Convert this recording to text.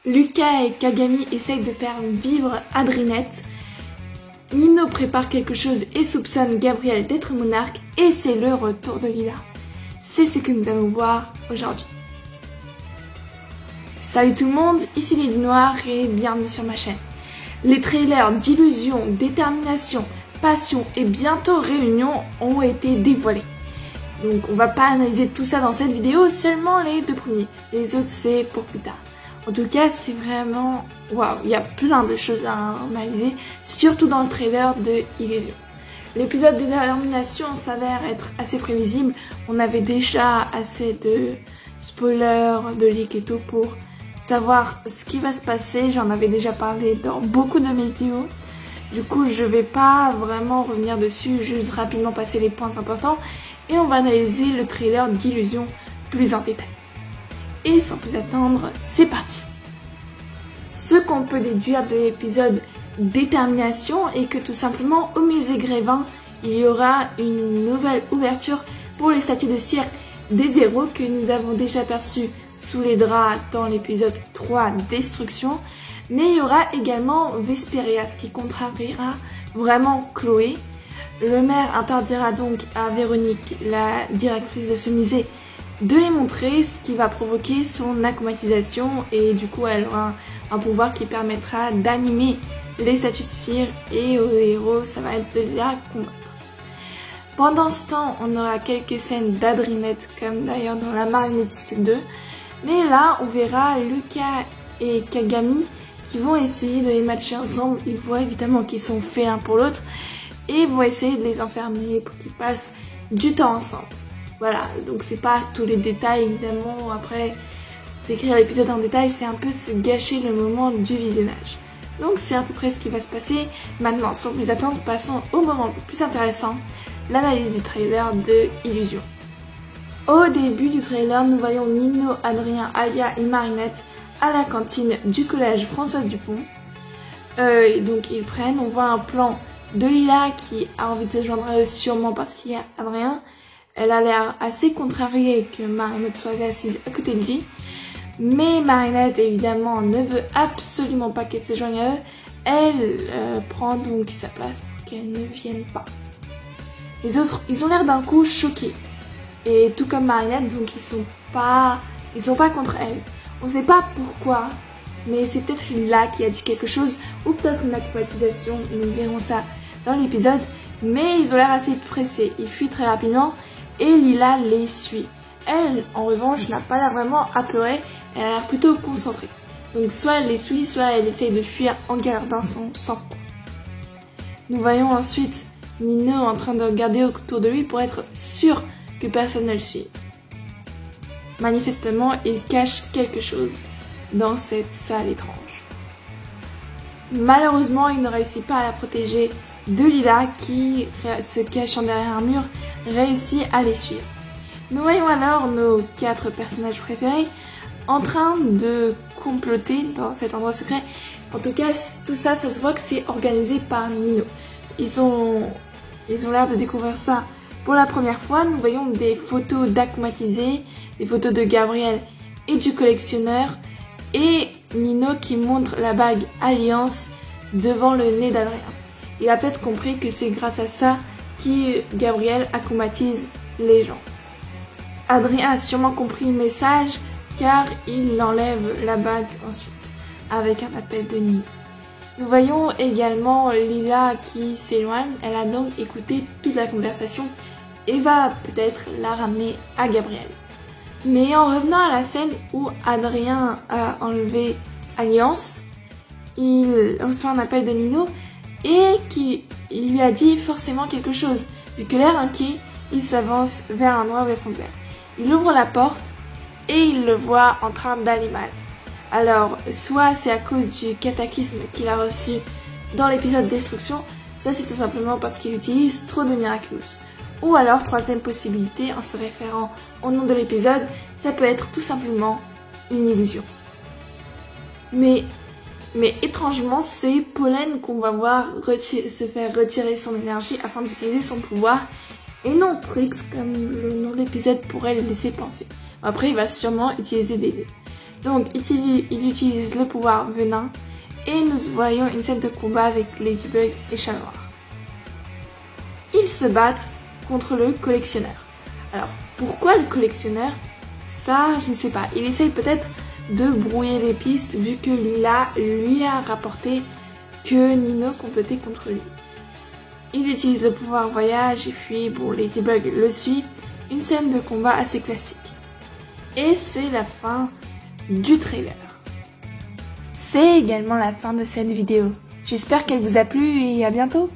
Lucas et Kagami essayent de faire vivre Adrinette. Nino prépare quelque chose et soupçonne Gabriel d'être monarque et c'est le retour de Lila. C'est ce que nous allons voir aujourd'hui. Salut tout le monde, ici Lady Noire et bienvenue sur ma chaîne. Les trailers d'Illusion, Détermination, Passion et bientôt Réunion ont été dévoilés. Donc on va pas analyser tout ça dans cette vidéo, seulement les deux premiers. Les autres c'est pour plus tard. En tout cas c'est vraiment... Waouh, il y a plein de choses à analyser, surtout dans le trailer de Illusion. L'épisode de Détermination s'avère être assez prévisible. On avait déjà assez de spoilers, de leaks et tout pour savoir ce qui va se passer. J'en avais déjà parlé dans beaucoup de mes vidéos. Du coup, je vais pas vraiment revenir dessus, juste rapidement passer les points importants. Et on va analyser le trailer d'Illusion plus en détail. Et sans plus attendre, c'est parti! Ce qu'on peut déduire de l'épisode Détermination est que tout simplement au musée Grévin, il y aura une nouvelle ouverture pour les statues de cire des héros que nous avons déjà perçues sous les draps dans l'épisode 3 Destruction. Mais il y aura également Vesperia, ce qui contrariera vraiment Chloé. Le maire interdira donc à Véronique, la directrice de ce musée, de les montrer, ce qui va provoquer son aquamatisation et du coup elle aura un pouvoir qui permettra d'animer les statues de cire et aux héros ça va être de la combattre. Pendant ce temps on aura quelques scènes d'Adrinette comme d'ailleurs dans La Marionnettiste 2, mais là on verra Lucas et Kagami qui vont essayer de les matcher ensemble. Ils voient évidemment qu'ils sont faits l'un pour l'autre et vont essayer de les enfermer pour qu'ils passent du temps ensemble. Voilà, donc c'est pas tous les détails évidemment, après décrire l'épisode en détail c'est un peu se gâcher le moment du visionnage. Donc c'est à peu près ce qui va se passer. Maintenant sans plus attendre, passons au moment le plus intéressant, l'analyse du trailer de Illusion. Au début du trailer, nous voyons Nino, Adrien, Alia et Marinette à la cantine du collège Françoise Dupont. Et donc ils prennent, on voit un plan de Lila qui a envie de se joindre à eux sûrement parce qu'il y a Adrien. Elle a l'air assez contrariée que Marinette soit assise à côté de lui. Mais Marinette, évidemment, ne veut absolument pas qu'elle se joigne à eux. Elle prend donc sa place pour qu'elle ne vienne pas. Les autres, ils ont l'air d'un coup choqués. Et tout comme Marinette, donc ils sont pas contre elle. On sait pas pourquoi, mais c'est peut-être Lila qui a dit quelque chose, ou peut-être une aquatisation, nous verrons ça dans l'épisode. Mais ils ont l'air assez pressés, ils fuient très rapidement. Et Lila les suit. Elle, en revanche, n'a pas l'air vraiment apeurée, elle a l'air plutôt concentrée. Donc soit elle les suit, soit elle essaye de fuir en gardant son sang-froid. Nous voyons ensuite Nino en train de regarder autour de lui pour être sûr que personne ne le suit. Manifestement, il cache quelque chose dans cette salle étrange. Malheureusement, il ne réussit pas à la protéger de Lila qui, se cachant derrière un mur, réussit à les suivre. Nous voyons alors nos 4 personnages préférés en train de comploter dans cet endroit secret. En tout cas, tout ça, ça se voit que c'est organisé par Nino. Ils ont l'air de découvrir ça pour la première fois. Nous voyons des photos d'aquamatisés, des photos de Gabriel et du collectionneur, et Nino qui montre la bague Alliance devant le nez d'Adrien. Il a peut-être compris que c'est grâce à ça que Gabriel aquamatise les gens. Adrien a sûrement compris le message car il enlève la bague ensuite avec un appel de Nino. Nous voyons également Lila qui s'éloigne. Elle a donc écouté toute la conversation et va peut-être la ramener à Gabriel. Mais en revenant à la scène où Adrien a enlevé Alliance, il reçoit un appel de Nino et qui lui a dit forcément quelque chose. Vu que l'air inquiet, il s'avance vers l'endroit où est son père. Il ouvre la porte et il le voit en train d'aller mal. Alors, soit c'est à cause du cataclysme qu'il a reçu dans l'épisode Destruction, soit c'est tout simplement parce qu'il utilise trop de Miraculous. Ou alors, troisième possibilité, en se référant au nom de l'épisode, ça peut être tout simplement une illusion. Mais étrangement, c'est Pollen qu'on va voir se faire retirer son énergie afin d'utiliser son pouvoir, et non Trix, comme le nom de l'épisode pourrait le laisser penser. Après, il va sûrement utiliser des dés. Donc il utilise le pouvoir venin et nous voyons une scène de combat avec Ladybug et Chat Noir. Ils se battent contre le collectionneur. Alors pourquoi le collectionneur? Ça je ne sais pas. Il essaye peut-être de brouiller les pistes vu que Lila lui a rapporté que Nino complotait contre lui. Il utilise le pouvoir voyage et puis bon, Ladybug le suit. Une scène de combat assez classique. Et c'est la fin du trailer. C'est également la fin de cette vidéo. J'espère qu'elle vous a plu et à bientôt.